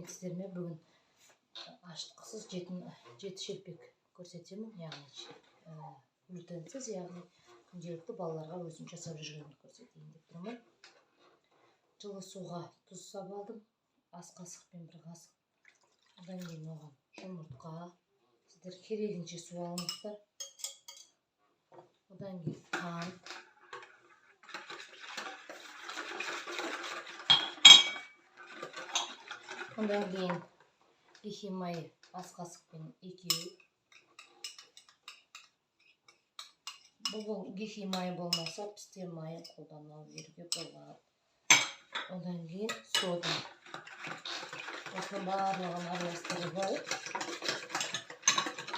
мен сіздерге бүгін ашытқысыз жеті шелпек көрсетемін, яғни глютенсіз, яғни күнделікті балаларға өзім жасап жүргенімді көрсетейін деп тұрмын. Жылы суға тұз сап алдым, ас қасықпен бір қасық. Одан кейін оған жұмыртқа, сіздер керегінше су алыңыздар. Одан кейін қант, одан кейін гехи майы ас қасықпен 2. Бұл гехи майы болмаса пісте майы қолдана беруге болады. Одан кейін сода. Осының барлығын араластырып алып,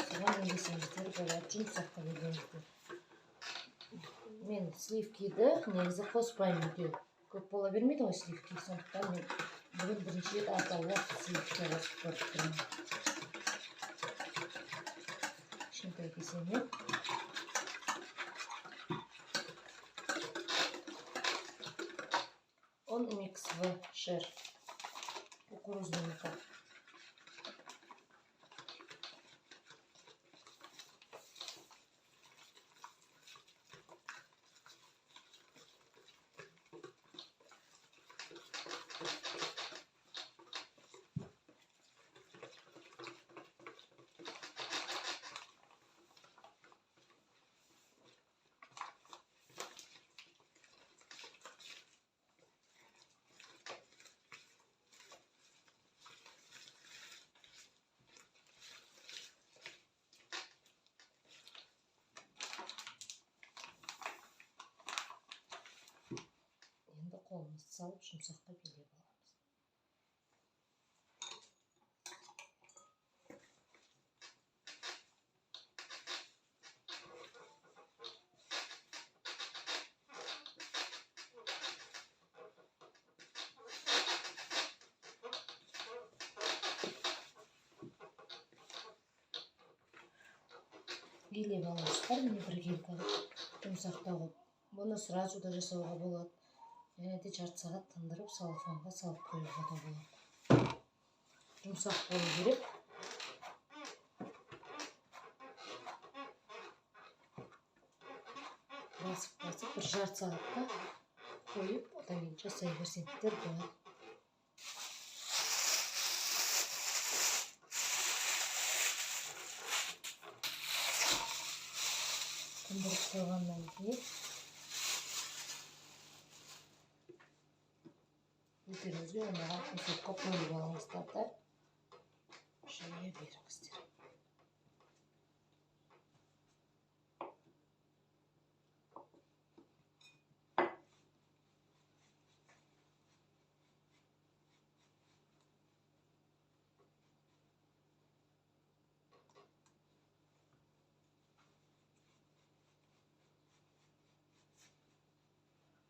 соған ендесеңіздер болады, жұмсақ қылып. Мен сливкиді негізі қоспаймын, үйде көп бола бермейді ғой сливки, сондықтан мен бүгін бірінші рет атаулы сливки қосып көріп тұрмын. Кішкентай кесемен он микс в шер кукурузный мука. Қолымызды салып жұмсаққа белеп аламыз. Белеп аласыздар, міне бір келді жұмсақтау. Бұны сразу да жасауға болады. Және де жарты сағат тындырып, салфанға салып қоюға да болады. Жұмсақ болу керек. Басып бір жарты сағатқа қойып, одан кейін жасай берсеңіздер болады. Тындырып қойғаннан кейін өздеріңізге оңаға қосылыққа қойып алыңыздар да жая беріңіздер.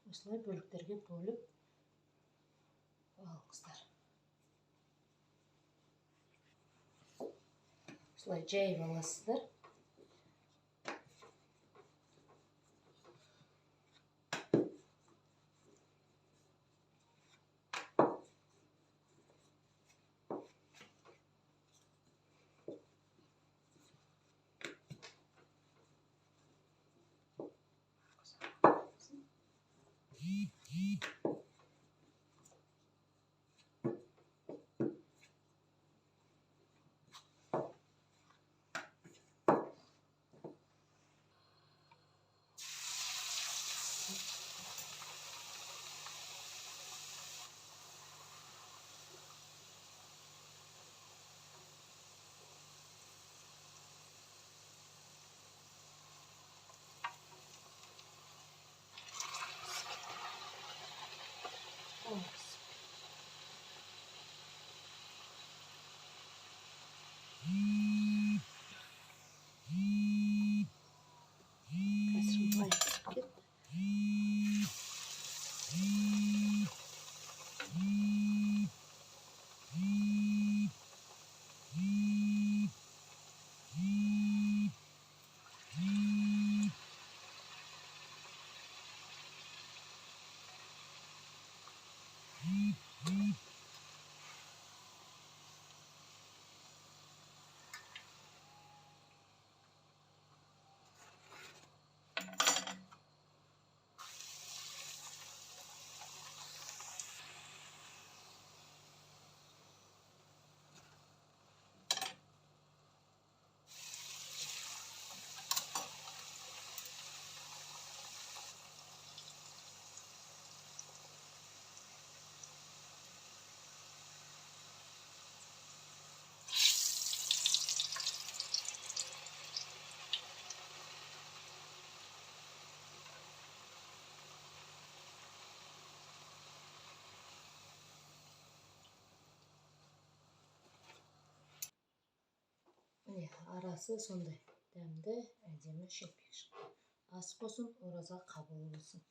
Осылай бөліктерге бөліп алыңыздар. Осылай жайып аласыздар. арасы сондай дәмді әдемі шелпек шықты. Ас болсын, ораза қабыл болсын.